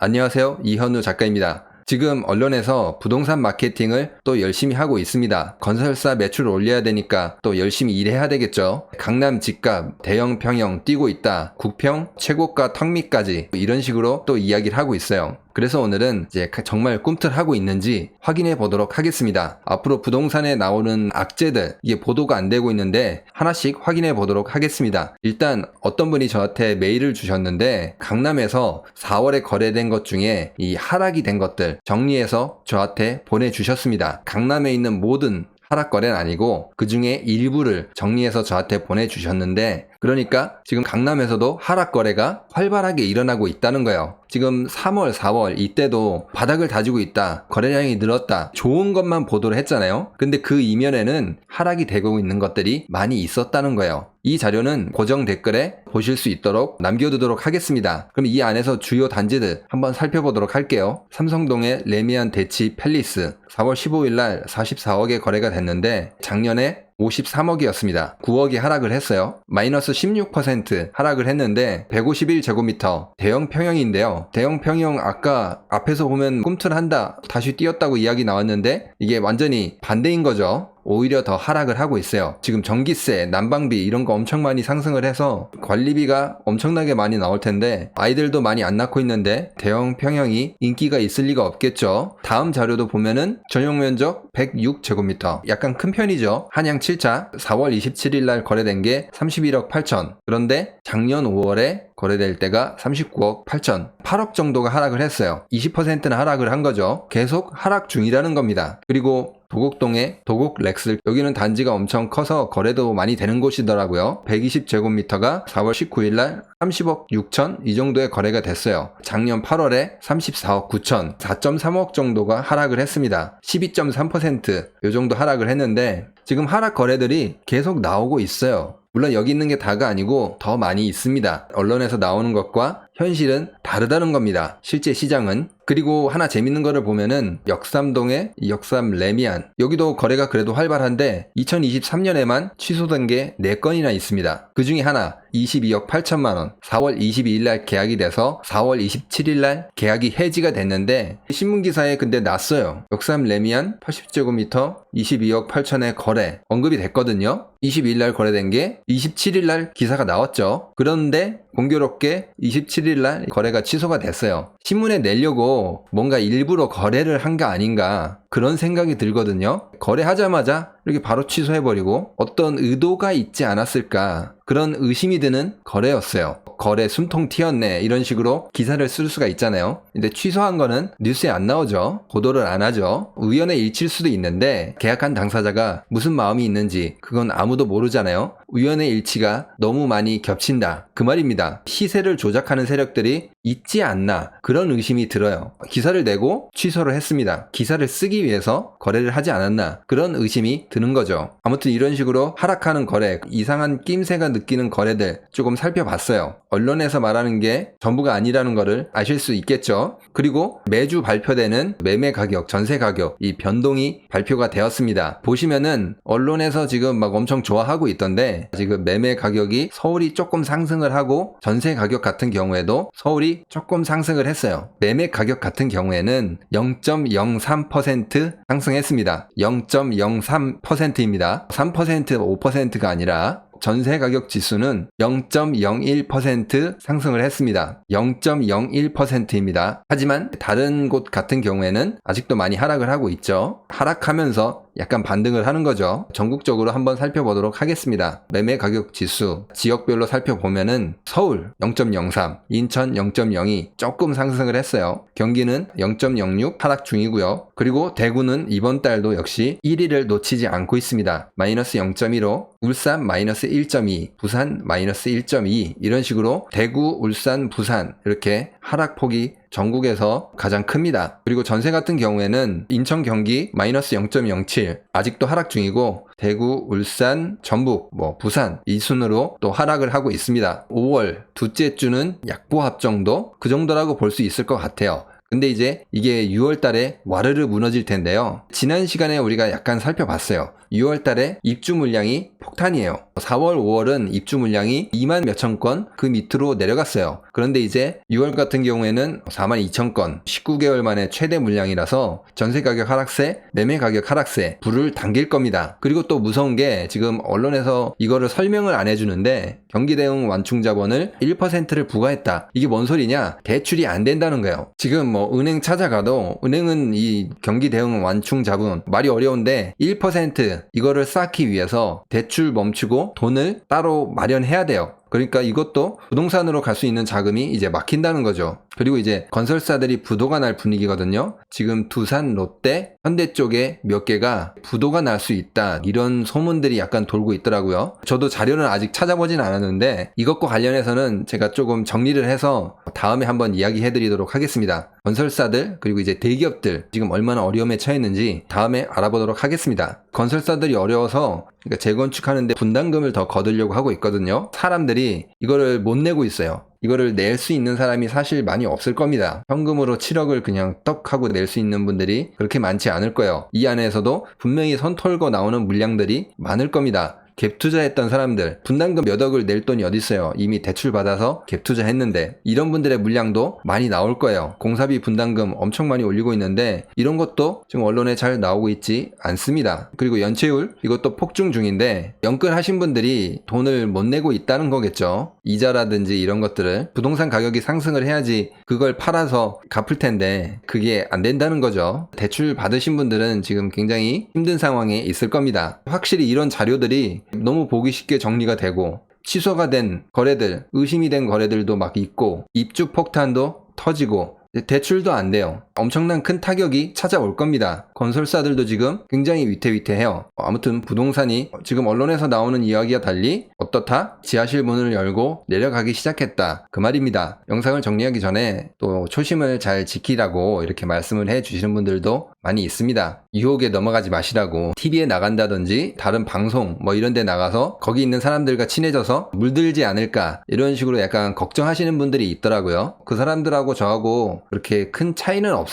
안녕하세요. 이현우 작가입니다. 지금 언론에서 부동산 마케팅을 또 열심히 하고 있습니다. 건설사 매출을 올려야 되니까 또 열심히 일해야 되겠죠. 강남 집값, 대형 평형 뛰고 있다. 국평, 최고가 턱밑까지 이런 식으로 또 이야기를 하고 있어요. 그래서 오늘은 이제 정말 꿈틀하고 있는지 확인해 보도록 하겠습니다. 앞으로 부동산에 나오는 악재들, 이게 보도가 안 되고 있는데 하나씩 확인해 보도록 하겠습니다. 일단 어떤 분이 저한테 메일을 주셨는데 강남에서 4월에 거래된 것 중에 이 하락이 된 것들 정리해서 저한테 보내주셨습니다. 강남에 있는 모든 하락 거래는 아니고 그 중에 일부를 정리해서 저한테 보내주셨는데, 그러니까 지금 강남에서도 하락 거래가 활발하게 일어나고 있다는 거예요. 지금 3월, 4월 이때도 바닥을 다지고 있다, 거래량이 늘었다, 좋은 것만 보도를 했잖아요. 근데 그 이면에는 하락이 되고 있는 것들이 많이 있었다는 거예요. 이 자료는 고정 댓글에 보실 수 있도록 남겨두도록 하겠습니다. 그럼 이 안에서 주요 단지들 한번 살펴보도록 할게요. 삼성동의 레미안 대치 팰리스 4월 15일 날 44억에 거래가 됐는데 작년에 53억이었습니다. 9억이 하락을 했어요. 마이너스 16% 하락을 했는데 151제곱미터 대형 평형인데요. 대형 평형 아까 앞에서 보면 꿈틀한다, 다시 뛰었다고 이야기 나왔는데 이게 완전히 반대인 거죠. 오히려 더 하락을 하고 있어요. 지금 전기세, 난방비 이런 거 엄청 많이 상승을 해서 관리비가 엄청나게 많이 나올 텐데 아이들도 많이 안 낳고 있는데 대형 평형이 인기가 있을 리가 없겠죠. 다음 자료도 보면은 전용 면적 106제곱미터, 약간 큰 편이죠. 한양 7차 4월 27일 날 거래된 게 31억 8천. 그런데 작년 5월에 거래될 때가 39억 8천. 8억 정도가 하락을 했어요. 20%는 하락을 한 거죠. 계속 하락 중이라는 겁니다. 그리고 도곡동의 도곡 렉슬, 여기는 단지가 엄청 커서 거래도 많이 되는 곳이더라고요. 120제곱미터가 4월 19일 날 30억 6천 이 정도의 거래가 됐어요. 작년 8월에 34억 9천, 4.3억 정도가 하락을 했습니다. 12.3% 이 정도 하락을 했는데 지금 하락 거래들이 계속 나오고 있어요. 물론 여기 있는 게 다가 아니고 더 많이 있습니다. 언론에서 나오는 것과 현실은 다르다는 겁니다. 실제 시장은. 그리고 하나 재밌는 거를 보면은 역삼동의 역삼 레미안, 여기도 거래가 그래도 활발한데 2023년에만 취소된 게 4건이나 있습니다. 그 중에 하나 22억 8천만 원, 4월 22일 날 계약이 돼서 4월 27일 날 계약이 해지가 됐는데 신문기사에 근데 났어요. 역삼 레미안 80제곱미터 22억 8천의 거래 언급이 됐거든요. 22일 날 거래된 게 27일 날 기사가 나왔죠. 그런데 공교롭게 27일 날 거래가 취소가 됐어요. 신문에 내려고 뭔가 일부러 거래를 한 거 아닌가, 그런 생각이 들거든요. 거래하자마자 이렇게 바로 취소해버리고 어떤 의도가 있지 않았을까, 그런 의심이 드는 거래였어요. 거래 숨통 튀었네 이런 식으로 기사를 쓸 수가 있잖아요. 근데 취소한 거는 뉴스에 안 나오죠. 보도를 안 하죠. 우연의 일치일 수도 있는데 계약한 당사자가 무슨 마음이 있는지 그건 아무도 모르잖아요. 우연의 일치가 너무 많이 겹친다, 그 말입니다. 시세를 조작하는 세력들이 있지 않나, 그런 의심이 들어요. 기사를 내고 취소를 했습니다. 기사를 쓰기 위해서 거래를 하지 않았나, 그런 의심이 드는 거죠. 아무튼 이런 식으로 하락하는 거래, 이상한 낌새가 느끼는 거래들 조금 살펴봤어요. 언론에서 말하는 게 전부가 아니라는 거를 아실 수 있겠죠. 그리고 매주 발표되는 매매 가격, 전세 가격, 이 변동이 발표가 되었습니다. 보시면은 언론에서 지금 막 엄청 좋아하고 있던데 지금 매매 가격이 서울이 조금 상승을 하고 전세 가격 같은 경우에도 서울이 조금 상승을 했어요. 매매 가격 같은 경우에는 0.03% 상승했습니다. 0.03%입니다. 3%, 5%가 아니라 전세 가격 지수는 0.01% 상승을 했습니다. 0.01%입니다. 하지만 다른 곳 같은 경우에는 아직도 많이 하락을 하고 있죠. 하락하면서 약간 반등을 하는 거죠. 전국적으로 한번 살펴보도록 하겠습니다. 매매 가격 지수 지역별로 살펴보면은 서울 0.03, 인천 0.02 조금 상승을 했어요. 경기는 0.06 하락 중이고요. 그리고 대구는 이번 달도 역시 1위를 놓치지 않고 있습니다. 마이너스 0.15, 울산 마이너스 1.2, 부산 마이너스 1.2 이런 식으로 대구, 울산, 부산 이렇게 하락폭이 전국에서 가장 큽니다. 그리고 전세 같은 경우에는 인천, 경기 마이너스 0.07 아직도 하락 중이고 대구, 울산, 전북, 부산 이 순으로 또 하락을 하고 있습니다. 5월 둘째 주는 약보합 정도? 그 정도라고 볼 수 있을 것 같아요. 근데 이제 이게 6월 달에 와르르 무너질 텐데요. 지난 시간에 우리가 약간 살펴봤어요. 6월 달에 입주 물량이 폭탄이에요. 4월, 5월은 입주 물량이 2만 몇천 건 그 밑으로 내려갔어요. 그런데 이제 6월 같은 경우에는 4만 2천 건, 19개월 만에 최대 물량이라서 전세 가격 하락세, 매매 가격 하락세, 불을 당길 겁니다. 그리고 또 무서운 게 지금 언론에서 이거를 설명을 안 해주는데 경기 대응 완충 자본을 1%를 부과했다. 이게 뭔 소리냐? 대출이 안 된다는 거예요. 지금 뭐 은행 찾아가도 은행은 이 경기 대응 완충 자본 말이 어려운데 1% 이거를 쌓기 위해서 대출 멈추고 돈을 따로 마련해야 돼요. 그러니까 이것도 부동산으로 갈 수 있는 자금이 이제 막힌다는 거죠. 그리고 이제 건설사들이 부도가 날 분위기거든요. 지금 두산, 롯데, 현대 쪽에 몇 개가 부도가 날 수 있다. 이런 소문들이 약간 돌고 있더라고요. 저도 자료는 아직 찾아보진 않았는데 이것과 관련해서는 제가 조금 정리를 해서 다음에 한번 이야기해 드리도록 하겠습니다. 건설사들 그리고 이제 대기업들 지금 얼마나 어려움에 처했는지 다음에 알아보도록 하겠습니다. 건설사들이 어려워서 그러니까 재건축하는데 분담금을 더 거두려고 하고 있거든요. 사람들이 이거를 못 내고 있어요. 이거를 낼 수 있는 사람이 사실 많이 없을 겁니다. 현금으로 7억을 그냥 떡 하고 낼 수 있는 분들이 그렇게 많지 않을 거예요. 이 안에서도 분명히 손 털고 나오는 물량들이 많을 겁니다. 갭 투자했던 사람들 분담금 몇 억을 낼 돈이 어디 있어요. 이미 대출 받아서 갭 투자했는데 이런 분들의 물량도 많이 나올 거예요. 공사비 분담금 엄청 많이 올리고 있는데 이런 것도 지금 언론에 잘 나오고 있지 않습니다. 그리고 연체율 이것도 폭증 중인데 연끌하신 분들이 돈을 못 내고 있다는 거겠죠. 이자라든지 이런 것들을 부동산 가격이 상승을 해야지 그걸 팔아서 갚을 텐데 그게 안 된다는 거죠. 대출 받으신 분들은 지금 굉장히 힘든 상황에 있을 겁니다. 확실히 이런 자료들이 너무 보기 쉽게 정리가 되고 취소가 된 거래들, 의심이 된 거래들도 막 있고 입주 폭탄도 터지고 대출도 안 돼요. 엄청난 큰 타격이 찾아올 겁니다. 건설사들도 지금 굉장히 위태위태해요. 아무튼 부동산이 지금 언론에서 나오는 이야기와 달리 어떻다? 지하실 문을 열고 내려가기 시작했다. 그 말입니다. 영상을 정리하기 전에 또 초심을 잘 지키라고 이렇게 말씀을 해주시는 분들도 많이 있습니다. 유혹에 넘어가지 마시라고 TV에 나간다든지 다른 방송 뭐 이런 데 나가서 거기 있는 사람들과 친해져서 물들지 않을까 이런 식으로 약간 걱정하시는 분들이 있더라고요. 그 사람들하고 저하고 그렇게 큰 차이는 없어요.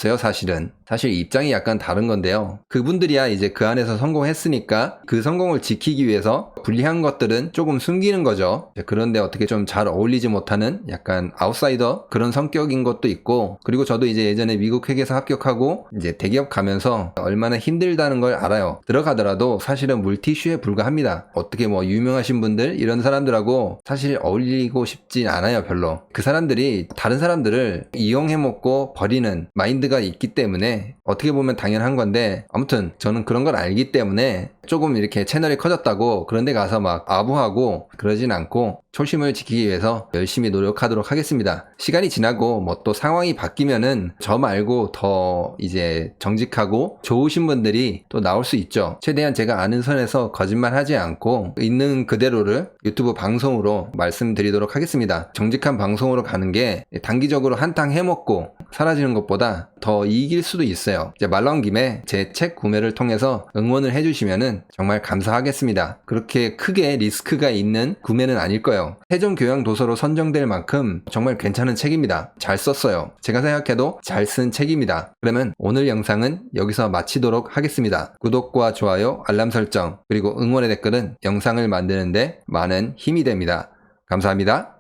사실 입장이 약간 다른 건데요. 그분들이야 이제 그 안에서 성공했으니까 그 성공을 지키기 위해서 불리한 것들은 조금 숨기는 거죠. 그런데 어떻게 좀 잘 어울리지 못하는 약간 아웃사이더 그런 성격인 것도 있고 그리고 저도 이제 예전에 미국 회계사 합격하고 이제 대기업 가면서 얼마나 힘들다는 걸 알아요. 들어가더라도 사실은 물티슈에 불과합니다. 어떻게 뭐 유명하신 분들 이런 사람들하고 사실 어울리고 싶진 않아요. 별로. 그 사람들이 다른 사람들을 이용해 먹고 버리는 마인드가 있기 때문에 어떻게 보면 당연한 건데 아무튼 저는 그런 걸 알기 때문에 조금 이렇게 채널이 커졌다고 그런 데 가서 막 아부하고 그러진 않고 초심을 지키기 위해서 열심히 노력하도록 하겠습니다. 시간이 지나고 뭐 또 상황이 바뀌면은 저 말고 더 이제 정직하고 좋으신 분들이 또 나올 수 있죠. 최대한 제가 아는 선에서 거짓말 하지 않고 있는 그대로를 유튜브 방송으로 말씀드리도록 하겠습니다. 정직한 방송으로 가는 게 단기적으로 한탕 해먹고 사라지는 것보다 더 이길 수도 있어요. 이제 말 나온 김에 제 책 구매를 통해서 응원을 해주시면은 정말 감사하겠습니다. 그렇게 크게 리스크가 있는 구매는 아닐 거예요. 세종교양도서로 선정될 만큼 정말 괜찮은 책입니다. 잘 썼어요. 제가 생각해도 잘 쓴 책입니다. 그러면 오늘 영상은 여기서 마치도록 하겠습니다. 구독과 좋아요, 알람 설정, 그리고 응원의 댓글은 영상을 만드는데 많은 힘이 됩니다. 감사합니다.